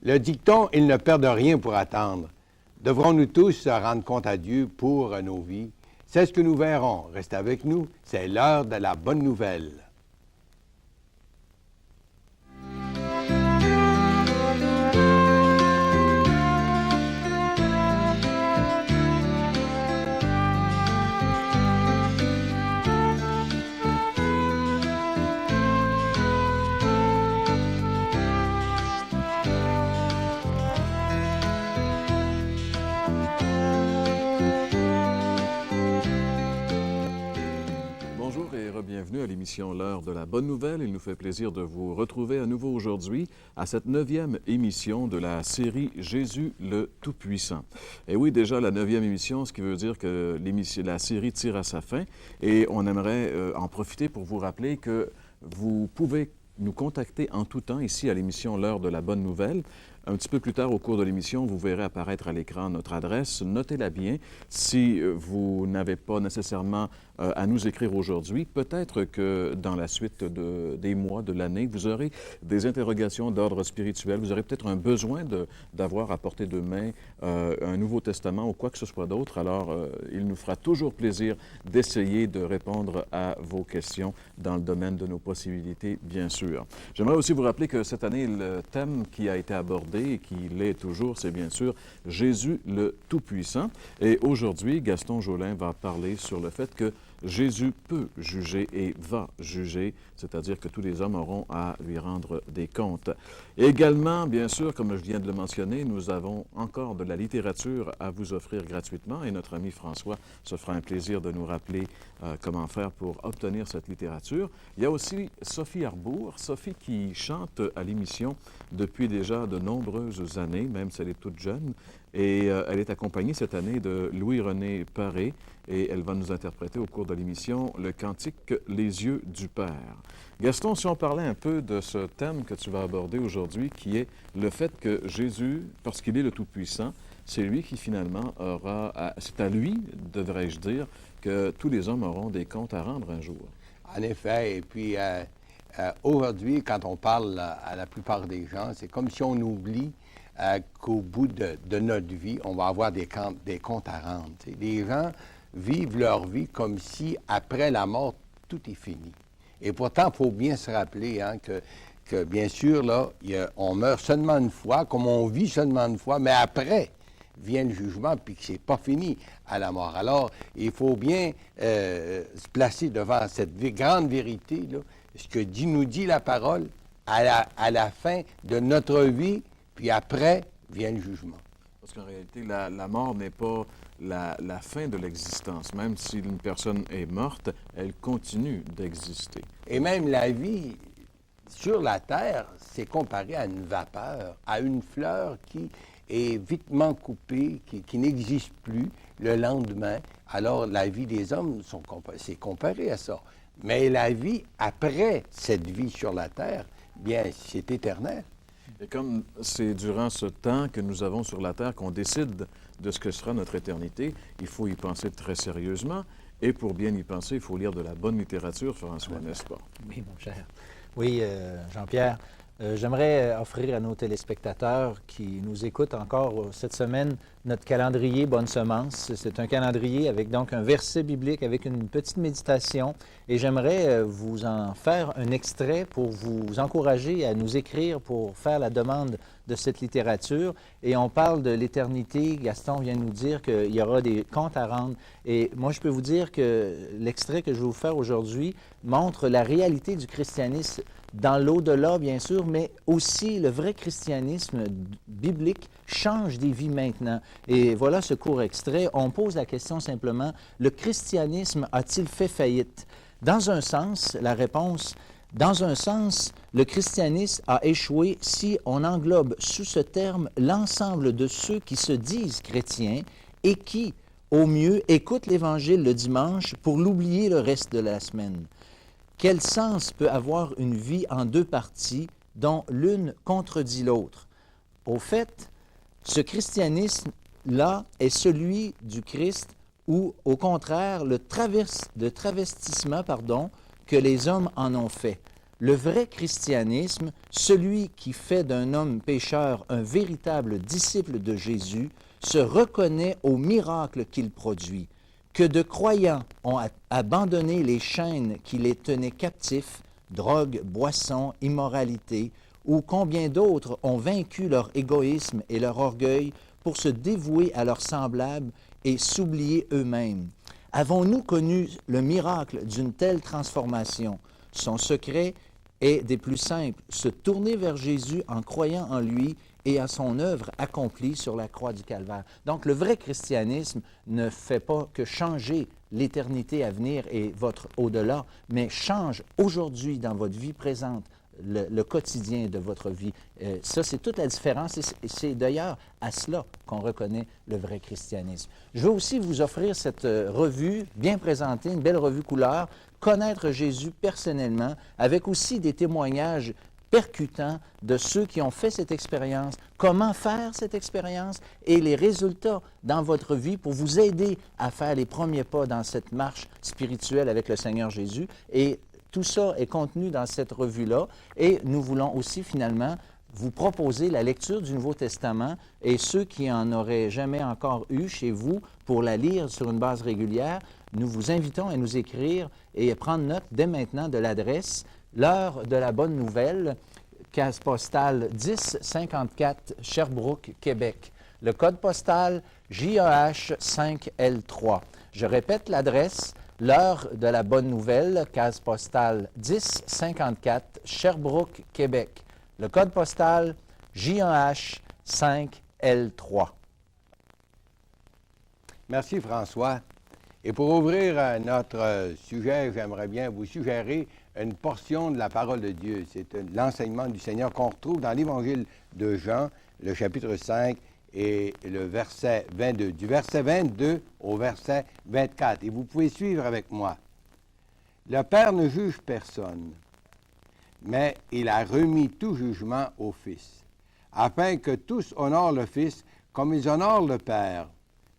Le dicton « Ils ne perdent rien pour attendre ». Devrons-nous tous rendre compte à Dieu pour nos vies? C'est ce que nous verrons. Restez avec nous, c'est l'heure de la bonne nouvelle. Bienvenue à l'émission L'heure de la bonne nouvelle. Il nous fait plaisir de vous retrouver à nouveau aujourd'hui à cette 9e émission de la série Jésus le Tout-Puissant. Et oui, déjà la 9e émission, ce qui veut dire que la série tire à sa fin et on aimerait en profiter pour vous rappeler que vous pouvez nous contacter en tout temps ici à l'émission L'heure de la bonne nouvelle. Un petit peu plus tard au cours de l'émission, vous verrez apparaître à l'écran notre adresse. Notez-la bien. Si vous n'avez pas nécessairement à nous écrire aujourd'hui, peut-être que dans la suite des mois, de l'année, vous aurez des interrogations d'ordre spirituel. Vous aurez peut-être un besoin d'avoir à portée de main un Nouveau Testament ou quoi que ce soit d'autre. Alors, il nous fera toujours plaisir d'essayer de répondre à vos questions dans le domaine de nos possibilités, bien sûr. J'aimerais aussi vous rappeler que cette année, le thème qui a été abordé et qui l'est toujours, c'est bien sûr Jésus le Tout-Puissant. Et aujourd'hui, Gaston Jolin va parler sur le fait que Jésus peut juger et va juger, c'est-à-dire que tous les hommes auront à lui rendre des comptes. Également, bien sûr, comme je viens de le mentionner, nous avons encore de la littérature à vous offrir gratuitement et notre ami François se fera un plaisir de nous rappeler comment faire pour obtenir cette littérature. Il y a aussi Sophie Arbour, Sophie qui chante à l'émission depuis déjà de nombreuses années, même si elle est toute jeune. Et elle est accompagnée cette année de Louis-René Paré et elle va nous interpréter au cours de l'émission le cantique « Les yeux du Père ». Gaston, si on parlait un peu de ce thème que tu vas aborder aujourd'hui, qui est le fait que Jésus, parce qu'il est le Tout-Puissant, c'est lui qui finalement c'est à lui, devrais-je dire, que tous les hommes auront des comptes à rendre un jour. En effet, et puis aujourd'hui, quand on parle à la plupart des gens, c'est comme si on oublie qu'au bout de notre vie, on va avoir des comptes à rendre. T'sais. Les gens vivent leur vie comme si, après la mort, tout est fini. Et pourtant, il faut bien se rappeler que bien sûr, là, on meurt seulement une fois, comme on vit seulement une fois, mais après vient le jugement, puis que c'est pas fini à la mort. Alors, il faut bien se placer devant cette grande vérité, là, ce que nous dit la parole à la fin de notre vie, puis après vient le jugement. Parce qu'en réalité, la mort n'est pas la fin de l'existence. Même si une personne est morte, elle continue d'exister. Et même la vie sur la terre, c'est comparé à une vapeur, à une fleur qui est vitement coupée, qui n'existe plus le lendemain. Alors, la vie des hommes, c'est comparé à ça. Mais la vie après cette vie sur la terre, bien, c'est éternel. Et comme c'est durant ce temps que nous avons sur la Terre qu'on décide de ce que sera notre éternité, il faut y penser très sérieusement. Et pour bien y penser, il faut lire de la bonne littérature, François, n'est-ce pas? Oui, mon cher. Oui, Jean-Pierre. J'aimerais offrir à nos téléspectateurs qui nous écoutent encore cette semaine notre calendrier Bonne Semence. C'est un calendrier avec donc un verset biblique, avec une petite méditation. Et j'aimerais vous en faire un extrait pour vous encourager à nous écrire pour faire la demande de cette littérature. Et on parle de l'éternité. Gaston vient de nous dire qu'il y aura des comptes à rendre. Et moi, je peux vous dire que l'extrait que je vais vous faire aujourd'hui montre la réalité du christianisme dans l'au-delà, bien sûr, mais aussi le vrai christianisme biblique change des vies maintenant. Et voilà ce court extrait. On pose la question simplement, le christianisme a-t-il fait faillite? Dans un sens, la réponse, dans un sens, le christianisme a échoué si on englobe sous ce terme l'ensemble de ceux qui se disent chrétiens et qui, au mieux, écoutent l'Évangile le dimanche pour l'oublier le reste de la semaine. Quel sens peut avoir une vie en deux parties dont l'une contredit l'autre? Au fait, ce christianisme-là est celui du Christ ou, au contraire, le travestissement que les hommes en ont fait. Le vrai christianisme, celui qui fait d'un homme pécheur un véritable disciple de Jésus, se reconnaît aux miracles qu'il produit, que de croyants ont abandonné les chaînes qui les tenaient captifs, drogue, boisson, immoralité, ou combien d'autres ont vaincu leur égoïsme et leur orgueil pour se dévouer à leurs semblables et s'oublier eux-mêmes. Avons-nous connu le miracle d'une telle transformation? Son secret est des plus simples, se tourner vers Jésus en croyant en lui et à son œuvre accomplie sur la croix du Calvaire. Donc, le vrai christianisme ne fait pas que changer l'éternité à venir et votre au-delà, mais change aujourd'hui dans votre vie présente, le quotidien de votre vie. Ça, c'est toute la différence et c'est d'ailleurs à cela qu'on reconnaît le vrai christianisme. Je veux aussi vous offrir cette revue bien présentée, une belle revue couleur, Connaître Jésus personnellement, avec aussi des témoignages percutants de ceux qui ont fait cette expérience, comment faire cette expérience et les résultats dans votre vie pour vous aider à faire les premiers pas dans cette marche spirituelle avec le Seigneur Jésus. Et tout ça est contenu dans cette revue-là et nous voulons aussi finalement vous proposer la lecture du Nouveau Testament et ceux qui en auraient jamais encore eu chez vous pour la lire sur une base régulière, nous vous invitons à nous écrire et à prendre note dès maintenant de l'adresse L'heure de la bonne nouvelle, case postale 1054 Sherbrooke, Québec. Le code postal JEH 5L3. Je répète l'adresse L'heure de la bonne nouvelle, case postale 1054 Sherbrooke, Québec. Le code postal JEH 5L3. Merci François. Et pour ouvrir notre sujet, j'aimerais bien vous suggérer une portion de la parole de Dieu. C'est l'enseignement du Seigneur qu'on retrouve dans l'Évangile de Jean, le chapitre 5 et le verset 22. Du verset 22 au verset 24. Et vous pouvez suivre avec moi. Le Père ne juge personne, mais il a remis tout jugement au Fils, afin que tous honorent le Fils comme ils honorent le Père.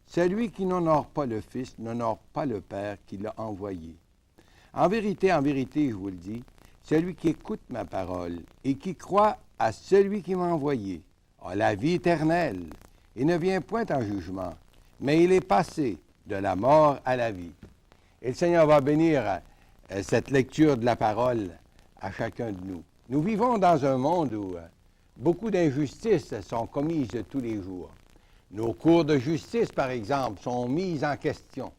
Celui qui n'honore pas le Fils n'honore pas le Père qui l'a envoyé. En vérité, je vous le dis, celui qui écoute ma parole et qui croit à celui qui m'a envoyé a la vie éternelle et ne vient point en jugement, mais il est passé de la mort à la vie. Et le Seigneur va bénir cette lecture de la parole à chacun de nous. Nous vivons dans un monde où beaucoup d'injustices sont commises tous les jours. Nos cours de justice, par exemple, sont mis en question.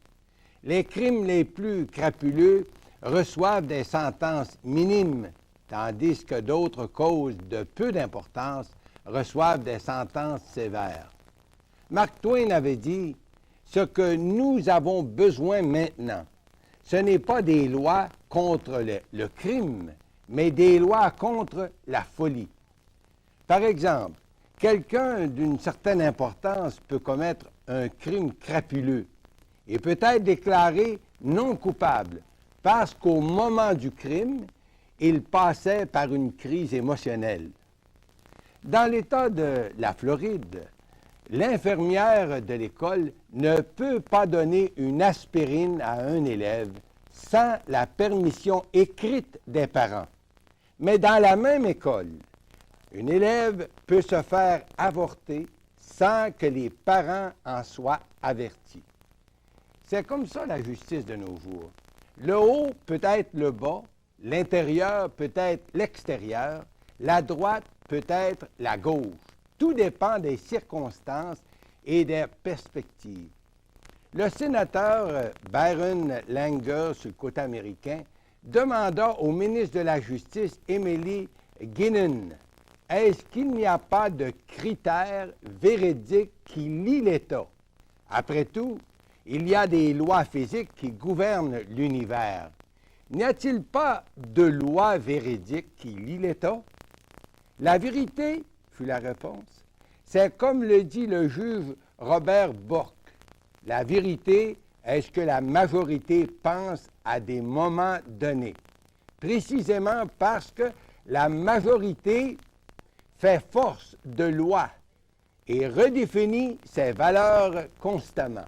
Les crimes les plus crapuleux reçoivent des sentences minimes, tandis que d'autres causes de peu d'importance reçoivent des sentences sévères. Mark Twain avait dit « Ce que nous avons besoin maintenant, ce n'est pas des lois contre le crime, mais des lois contre la folie. » Par exemple, quelqu'un d'une certaine importance peut commettre un crime crapuleux et peut être déclaré non coupable parce qu'au moment du crime, il passait par une crise émotionnelle. Dans l'État de la Floride, l'infirmière de l'école ne peut pas donner une aspirine à un élève sans la permission écrite des parents. Mais dans la même école, une élève peut se faire avorter sans que les parents en soient avertis. C'est comme ça la justice de nos jours. Le haut peut être le bas, l'intérieur peut être l'extérieur, la droite peut être la gauche. Tout dépend des circonstances et des perspectives. Le sénateur Byron Langer, sur le côté américain, demanda au ministre de la Justice, Emily Guinan, est-ce qu'il n'y a pas de critères véridiques qui lient l'État? Après tout, il y a des lois physiques qui gouvernent l'univers. N'y a-t-il pas de loi véridique qui lie l'État? La vérité, fut la réponse, c'est comme le dit le juge Robert Bork. La vérité est ce que la majorité pense à des moments donnés, précisément parce que la majorité fait force de loi et redéfinit ses valeurs constamment.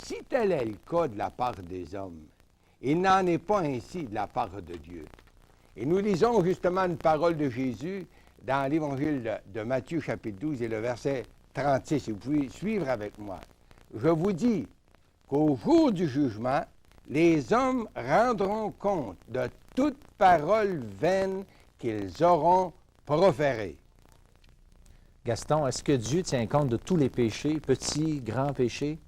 Si tel est le cas de la part des hommes, il n'en est pas ainsi de la part de Dieu. Et nous lisons justement une parole de Jésus dans l'évangile de Matthieu, chapitre 12, et le verset 36. Et vous pouvez suivre avec moi. Je vous dis qu'au jour du jugement, les hommes rendront compte de toute parole vaine qu'ils auront proférée. Gaston, est-ce que Dieu tient compte de tous les péchés, petits, grands péchés?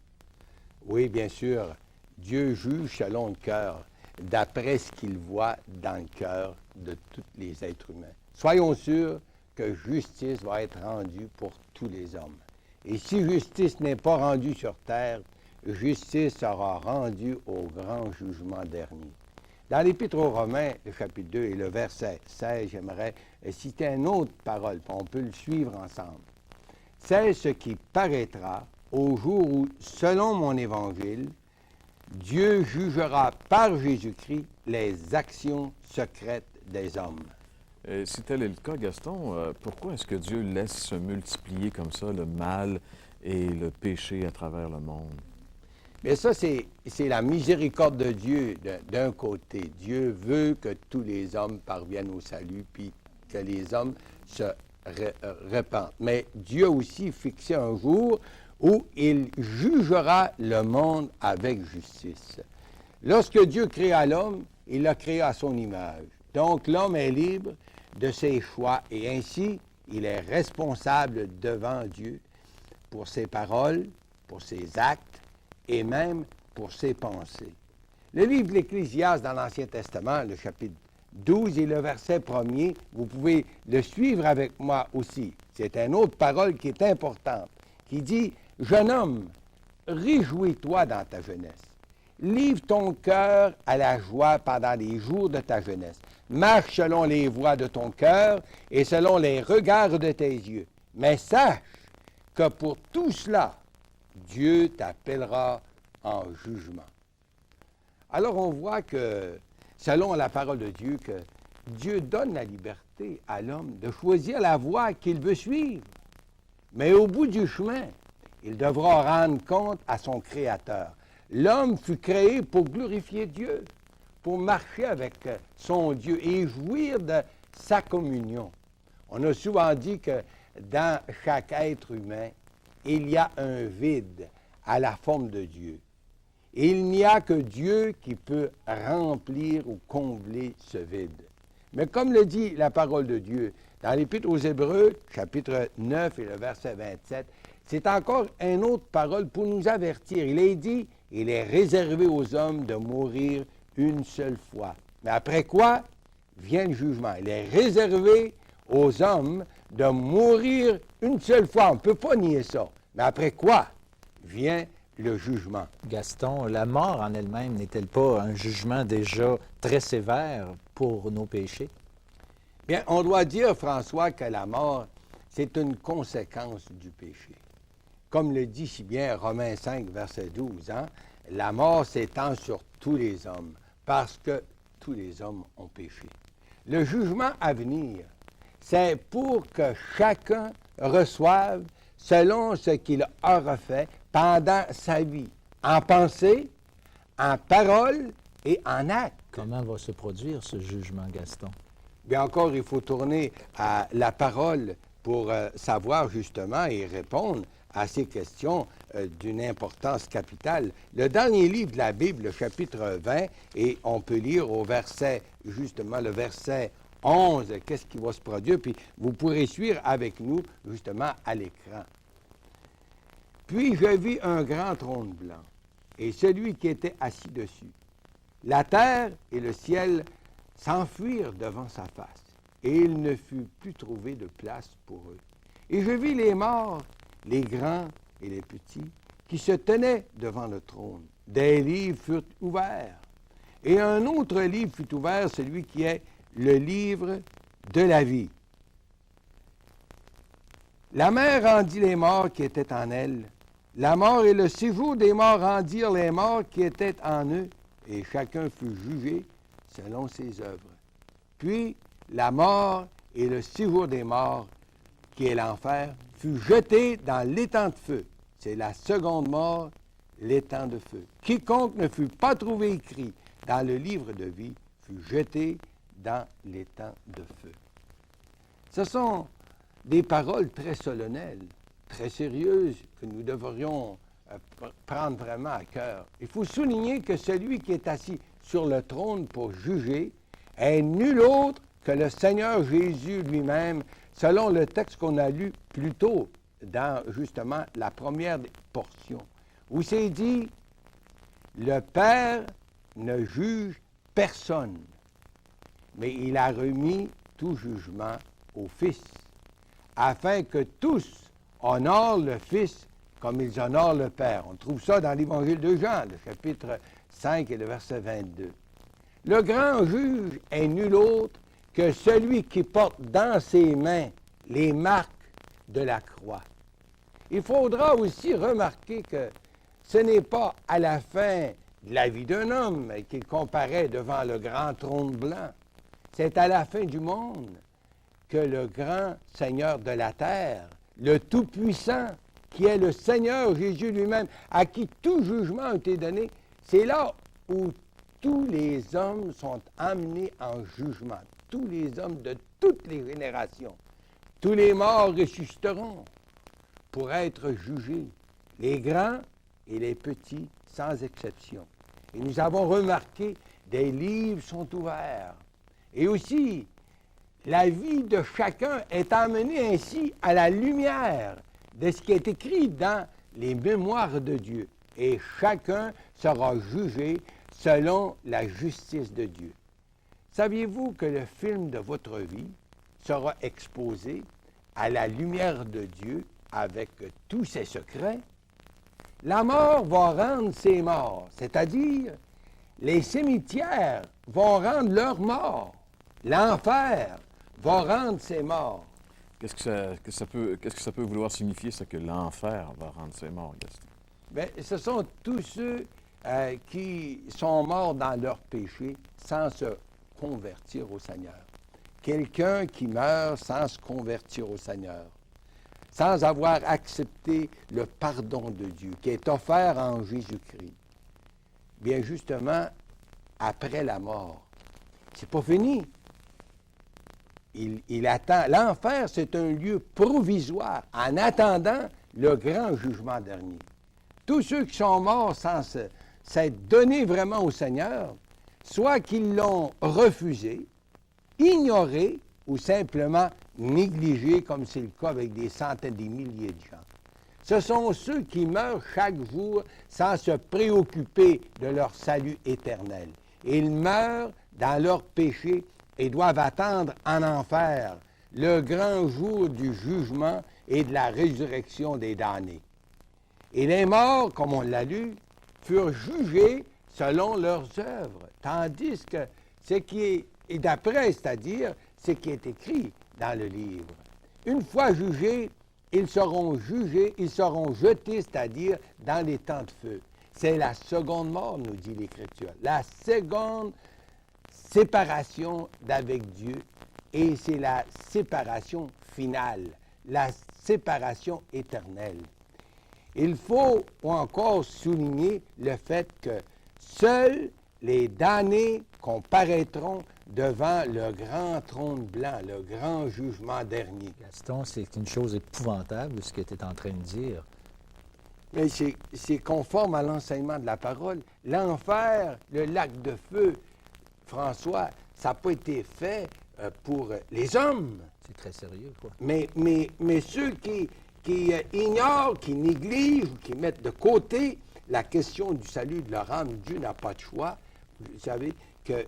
Oui, bien sûr. Dieu juge selon le cœur, d'après ce qu'il voit dans le cœur de tous les êtres humains. Soyons sûrs que justice va être rendue pour tous les hommes. Et si justice n'est pas rendue sur terre, justice sera rendue au grand jugement dernier. Dans l'Épître aux Romains, le chapitre 2 et le verset 16, j'aimerais citer une autre parole, puis on peut le suivre ensemble. C'est ce qui paraîtra au jour où, selon mon évangile, Dieu jugera par Jésus-Christ les actions secrètes des hommes. Et si tel est le cas, Gaston, pourquoi est-ce que Dieu laisse se multiplier comme ça le mal et le péché à travers le monde? Mais ça, c'est la miséricorde de Dieu d'un côté. Dieu veut que tous les hommes parviennent au salut, puis que les hommes se répandent. Mais Dieu a aussi fixé un jour où il jugera le monde avec justice. Lorsque Dieu créa l'homme, il l'a créé à son image. Donc l'homme est libre de ses choix et ainsi il est responsable devant Dieu pour ses paroles, pour ses actes et même pour ses pensées. Le livre de l'Ecclésiaste dans l'Ancien Testament, le chapitre 12 et le verset 1er, vous pouvez le suivre avec moi aussi. C'est une autre parole qui est importante, qui dit « Jeune homme, réjouis-toi dans ta jeunesse. Livre ton cœur à la joie pendant les jours de ta jeunesse. Marche selon les voies de ton cœur et selon les regards de tes yeux. Mais sache que pour tout cela, Dieu t'appellera en jugement. » Alors on voit que, selon la parole de Dieu, que Dieu donne la liberté à l'homme de choisir la voie qu'il veut suivre. Mais au bout du chemin, il devra rendre compte à son Créateur. L'homme fut créé pour glorifier Dieu, pour marcher avec son Dieu et jouir de sa communion. On a souvent dit que dans chaque être humain, il y a un vide à la forme de Dieu. Et il n'y a que Dieu qui peut remplir ou combler ce vide. Mais comme le dit la parole de Dieu, dans l'Épître aux Hébreux, chapitre 9 et le verset 27, c'est encore une autre parole pour nous avertir. Il est dit, il est réservé aux hommes de mourir une seule fois. Mais après quoi vient le jugement? Il est réservé aux hommes de mourir une seule fois. On ne peut pas nier ça. Mais après quoi vient le jugement? Gaston, la mort en elle-même n'est-elle pas un jugement déjà très sévère pour nos péchés? Bien, on doit dire, François, que la mort, c'est une conséquence du péché. Comme le dit si bien Romains 5, verset 12, la mort s'étend sur tous les hommes, parce que tous les hommes ont péché. Le jugement à venir, c'est pour que chacun reçoive selon ce qu'il aura fait pendant sa vie, en pensée, en parole et en acte. Comment va se produire ce jugement, Gaston? Bien encore, il faut tourner à la parole pour savoir justement et répondre à ces questions d'une importance capitale. Le dernier livre de la Bible, le chapitre 20, et on peut lire au verset, justement le verset 11, qu'est-ce qui va se produire, puis vous pourrez suivre avec nous justement à l'écran. « Puis je vis un grand trône blanc, et celui qui était assis dessus. La terre et le ciel s'enfuirent devant sa face, et il ne fut plus trouvé de place pour eux. Et je vis les morts, les grands et les petits, qui se tenaient devant le trône. Des livres furent ouverts, et un autre livre fut ouvert, celui qui est le livre de la vie. La mer rendit les morts qui étaient en elle. La mort et le séjour des morts rendirent les morts qui étaient en eux, et chacun fut jugé selon ses œuvres. Puis la mort et le séjour des morts, qui est l'enfer, fut jeté dans l'étang de feu. C'est la seconde mort, l'étang de feu. Quiconque ne fut pas trouvé écrit dans le livre de vie fut jeté dans l'étang de feu. Ce sont des paroles très solennelles, très sérieuses, que nous devrions prendre vraiment à cœur. Il faut souligner que celui qui est assis sur le trône pour juger est nul autre que le Seigneur Jésus lui-même, selon le texte qu'on a lu plus tôt dans justement la première portion, où c'est dit « Le Père ne juge personne, mais il a remis tout jugement au Fils, afin que tous honorent le Fils comme ils honorent le Père. » On trouve ça dans l'Évangile de Jean, le chapitre 5 et le verset 22. Le grand juge est nul autre que celui qui porte dans ses mains les marques de la croix. Il faudra aussi remarquer que ce n'est pas à la fin de la vie d'un homme qu'il comparaît devant le grand trône blanc. C'est à la fin du monde que le grand Seigneur de la terre, le Tout-Puissant, qui est le Seigneur Jésus lui-même, à qui tout jugement a été donné, c'est là où tous les hommes sont amenés en jugement. Tous les hommes de toutes les générations. Tous les morts ressusciteront pour être jugés, les grands et les petits, sans exception. Et nous avons remarqué, des livres sont ouverts. Et aussi, la vie de chacun est amenée ainsi à la lumière de ce qui est écrit dans les mémoires de Dieu. Et chacun sera jugé selon la justice de Dieu. Saviez-vous que le film de votre vie sera exposé à la lumière de Dieu avec tous ses secrets? La mort va rendre ses morts, c'est-à-dire les cimetières vont rendre leurs morts. L'enfer va rendre ses morts. Qu'est-ce que ça peut vouloir signifier, ça, que l'enfer va rendre ses morts, Gaston? Bien, ce sont tous ceux qui sont morts dans leur péché sans se convertir au Seigneur. Quelqu'un qui meurt sans se convertir au Seigneur, sans avoir accepté le pardon de Dieu qui est offert en Jésus-Christ. Bien justement, après la mort, c'est pas fini. Il attend. L'enfer, c'est un lieu provisoire en attendant le grand jugement dernier. Tous ceux qui sont morts sans s'être donnés vraiment au Seigneur, soit qu'ils l'ont refusé, ignoré ou simplement négligé, comme c'est le cas avec des centaines, des milliers de gens. Ce sont ceux qui meurent chaque jour sans se préoccuper de leur salut éternel. Ils meurent dans leur péché et doivent attendre en enfer le grand jour du jugement et de la résurrection des damnés. Et les morts, comme on l'a lu, furent jugés selon leurs œuvres, tandis que ce qui est d'après, c'est-à-dire ce qui est écrit dans le livre. Une fois jugés, ils seront jetés, c'est-à-dire dans les temps de feu. C'est la seconde mort, nous dit l'Écriture, la seconde séparation d'avec Dieu, et c'est la séparation finale, la séparation éternelle. Il faut encore souligner le fait que seuls les damnés comparaîtront devant le grand trône blanc, le grand jugement dernier. Gaston, c'est une chose épouvantable ce que tu es en train de dire. Mais c'est conforme à l'enseignement de la parole. L'enfer, le lac de feu, François, ça n'a pas été fait pour les hommes. C'est très sérieux, quoi. Mais ceux qui ignorent, qui négligent ou qui mettent de côté la question du salut de leur âme, Dieu n'a pas de choix, vous savez, que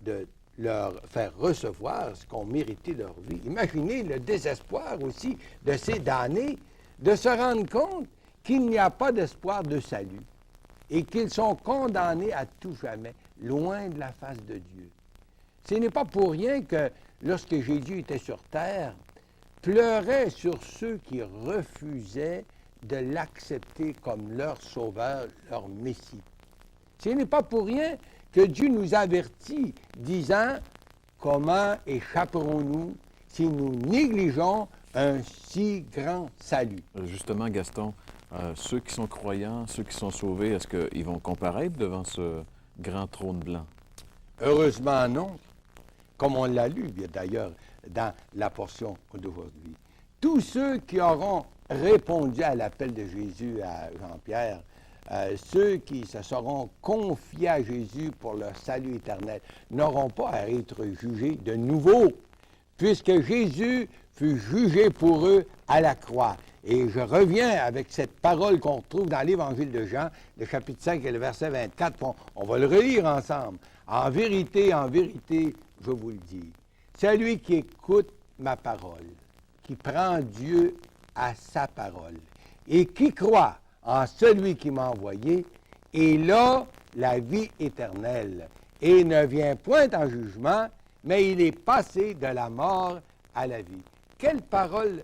de leur faire recevoir ce qu'ont mérité leur vie. Imaginez le désespoir aussi de ces damnés de se rendre compte qu'il n'y a pas d'espoir de salut et qu'ils sont condamnés à tout jamais, loin de la face de Dieu. Ce n'est pas pour rien que, lorsque Jésus était sur terre, pleurait sur ceux qui refusaient de l'accepter comme leur sauveur, leur Messie. Ce n'est pas pour rien que Dieu nous avertit, disant « Comment échapperons-nous si nous négligeons un si grand salut? » Justement, Gaston, ceux qui sont croyants, ceux qui sont sauvés, est-ce qu'ils vont comparaître devant ce grand trône blanc? Heureusement non. comme on l'a lu d'ailleurs dans la portion d'aujourd'hui. Tous ceux qui auront répondu à l'appel de Jésus à Jean-Pierre, ceux qui se seront confiés à Jésus pour leur salut éternel, n'auront pas à être jugés de nouveau, puisque Jésus fut jugé pour eux à la croix. Et je reviens avec cette parole qu'on retrouve dans l'Évangile de Jean, le chapitre 5 et le verset 24. On va le relire ensemble. En vérité, je vous le dis, celui qui écoute ma parole, qui prend Dieu à sa parole et qui croit en celui qui m'a envoyé, il a la vie éternelle et ne vient point en jugement, mais il est passé de la mort à la vie. Quelle parole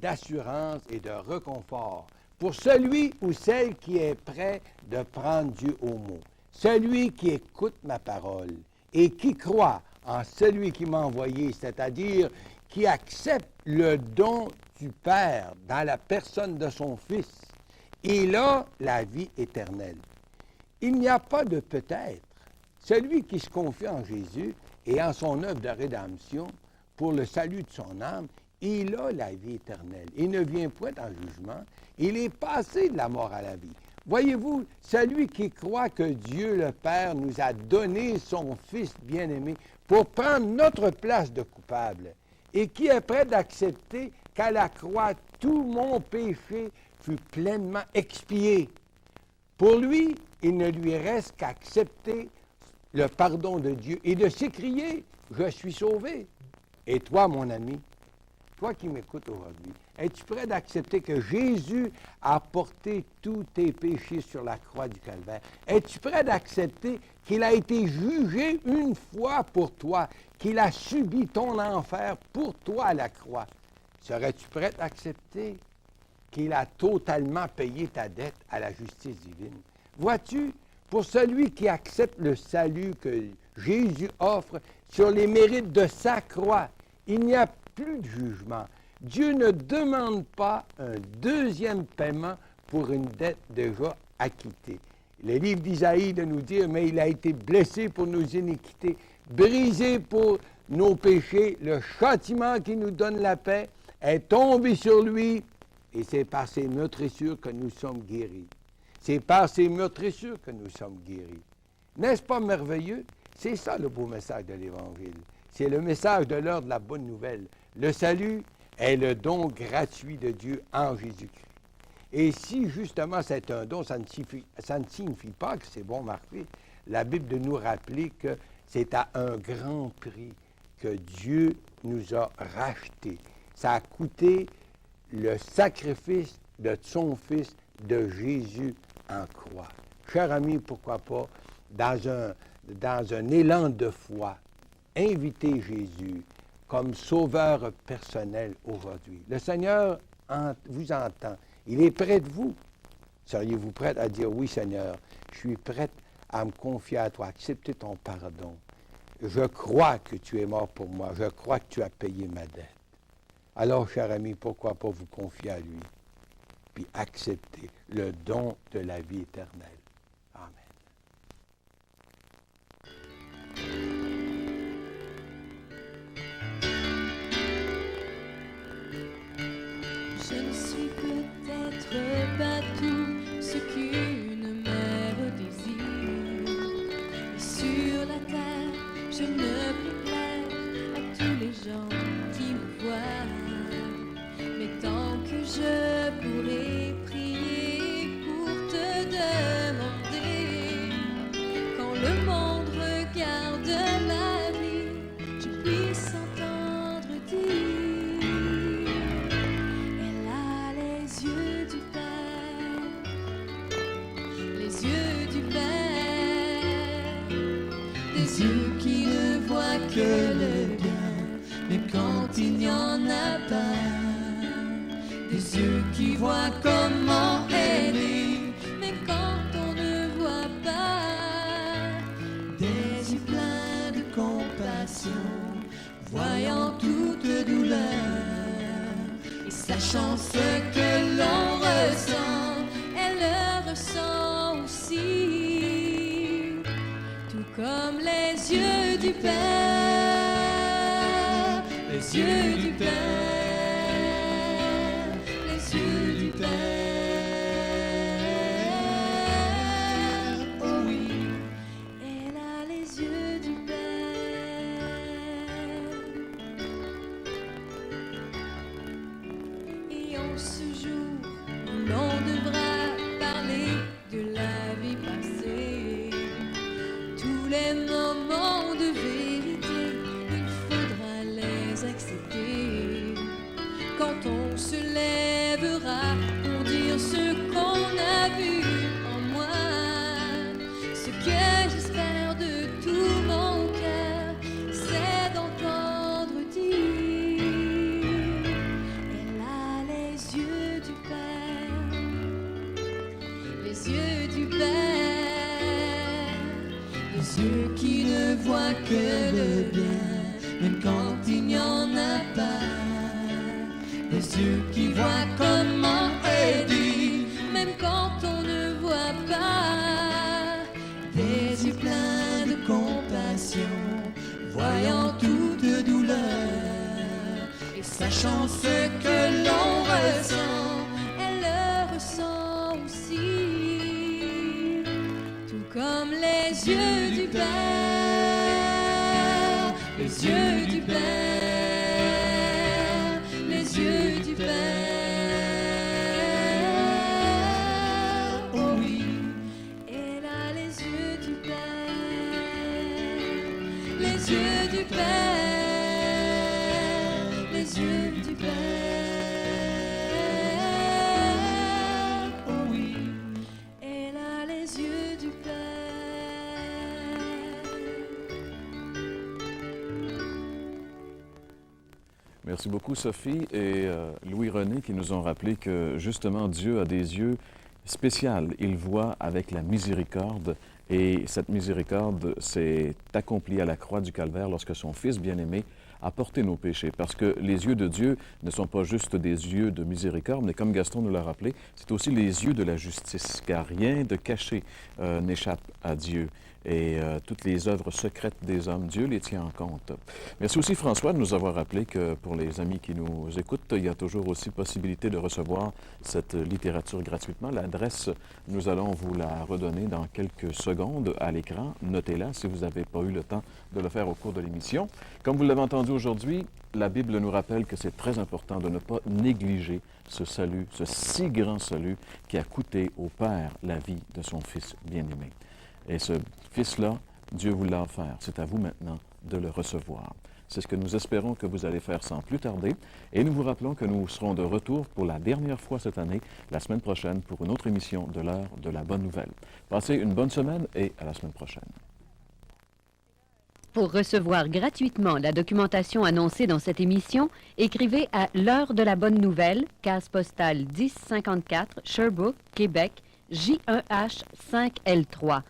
d'assurance et de réconfort pour celui ou celle qui est prêt de prendre Dieu au mot. Celui qui écoute ma parole et qui croit en celui qui m'a envoyé, c'est-à-dire qui accepte le don du Père dans la personne de son Fils, il a la vie éternelle. Il n'y a pas de peut-être. Celui qui se confie en Jésus et en son œuvre de rédemption pour le salut de son âme, il a la vie éternelle. Il ne vient point en jugement. Il est passé de la mort à la vie. Voyez-vous, celui qui croit que Dieu le Père nous a donné son Fils bien-aimé pour prendre notre place de coupable et qui est prêt d'accepter qu'à la croix, tout mon péché fut pleinement expié. Pour lui, il ne lui reste qu'à accepter le pardon de Dieu et de s'écrier « Je suis sauvé ». Et toi, mon ami, toi qui m'écoutes aujourd'hui, es-tu prêt d'accepter que Jésus a porté tous tes péchés sur la croix du Calvaire? Es-tu prêt d'accepter qu'il a été jugé une fois pour toi, qu'il a subi ton enfer pour toi à la croix? Serais-tu prêt d'accepter qu'il a totalement payé ta dette à la justice divine? Vois-tu, pour celui qui accepte le salut que Jésus offre sur les mérites de sa croix, il n'y a plus de jugement. Dieu ne demande pas un deuxième paiement pour une dette déjà acquittée. Le livre d'Isaïe de nous dire, mais il a été blessé pour nos iniquités, brisé pour nos péchés, le châtiment qui nous donne la paix est tombé sur lui, et c'est par ses meurtrissures que nous sommes guéris. C'est par ses meurtrissures que nous sommes guéris. N'est-ce pas merveilleux? C'est ça le beau message de l'Évangile. C'est le message de l'heure de la bonne nouvelle. Le salut est le don gratuit de Dieu en Jésus-Christ. Et si justement c'est un don, ça ne signifie pas que c'est bon marqué. La Bible de nous rappeler que c'est à un grand prix que Dieu nous a rachetés. Ça a coûté le sacrifice de son Fils, de Jésus en croix. Cher ami, pourquoi pas, dans un élan de foi, invitez Jésus comme sauveur personnel aujourd'hui. Le Seigneur vous entend. Il est près de vous. Seriez-vous prête à dire, oui Seigneur, je suis prête à me confier à toi, accepter ton pardon. Je crois que tu es mort pour moi. Je crois que tu as payé ma dette. Alors, cher ami, pourquoi pas vous confier à lui, puis accepter le don de la vie éternelle. Amen. Je ne suis peut-être pas tout ce qu'une mère désire. Et sur la terre, je ne peux plaire à tous les gens qui me voient. Mais tant que je pourrai prier pour te demander, quand le monde regarde ma vie, je puisse entendre dire, elle a les yeux du Père, les yeux du Père, des yeux qui ne voient que le bien, même quand il n'y en a pas. Des yeux qui voient comment aimer, mais quand on ne voit pas. Des yeux pleins de compassion, voyant toute douleur, et sachant ce que l'on ressent, elle le ressent aussi, tout comme les yeux du Père. les yeux du Père, les yeux du Père. Oh oui, elle a les yeux du Père. Et en ce jour où l'on devra parler de la vie passée, tous les moments de vérité, il faudra les accepter. Quand on se lèvera pour dire ce qu'on a vu en moi, ce que j'espère de tout mon cœur, c'est d'entendre dire, elle a les yeux du Père, les yeux du Père, les yeux qui ne voient que le bien, même quand il n'y en a pas. Les yeux qui voient comment aider, même quand on ne voit pas. Des yeux pleins de compassion, voyant toute douleur, et sachant ce que l'on ressent, elle le ressent aussi. Tout comme les yeux du Père, les yeux du Père, les yeux du Père. Oh oui, elle a les yeux du Père, les yeux du Père, les yeux du Père. Oh oui, elle a les yeux du Père. Merci beaucoup, Sophie et Louis-René, qui nous ont rappelé que, justement, Dieu a des yeux spéciaux. Il voit avec la miséricorde, et cette miséricorde s'est accomplie à la croix du Calvaire lorsque son Fils bien-aimé a porté nos péchés. Parce que les yeux de Dieu ne sont pas juste des yeux de miséricorde, mais comme Gaston nous l'a rappelé, c'est aussi les yeux de la justice, car rien de caché n'échappe à Dieu. Et toutes les œuvres secrètes des hommes, Dieu les tient en compte. Merci aussi, François, de nous avoir rappelé que pour les amis qui nous écoutent, il y a toujours aussi possibilité de recevoir cette littérature gratuitement. L'adresse, nous allons vous la redonner dans quelques secondes à l'écran. Notez-la si vous n'avez pas eu le temps de le faire au cours de l'émission. Comme vous l'avez entendu aujourd'hui, la Bible nous rappelle que c'est très important de ne pas négliger ce salut, ce si grand salut qui a coûté au Père la vie de son Fils bien-aimé. Et ce Fils-là, Dieu vous l'a offert. C'est à vous maintenant de le recevoir. C'est ce que nous espérons que vous allez faire sans plus tarder. Et nous vous rappelons que nous serons de retour pour la dernière fois cette année, la semaine prochaine, pour une autre émission de l'heure de la bonne nouvelle. Passez une bonne semaine et à la semaine prochaine. Pour recevoir gratuitement la documentation annoncée dans cette émission, écrivez à l'heure de la bonne nouvelle, case postale 1054, Sherbrooke, Québec, J1H 5L3.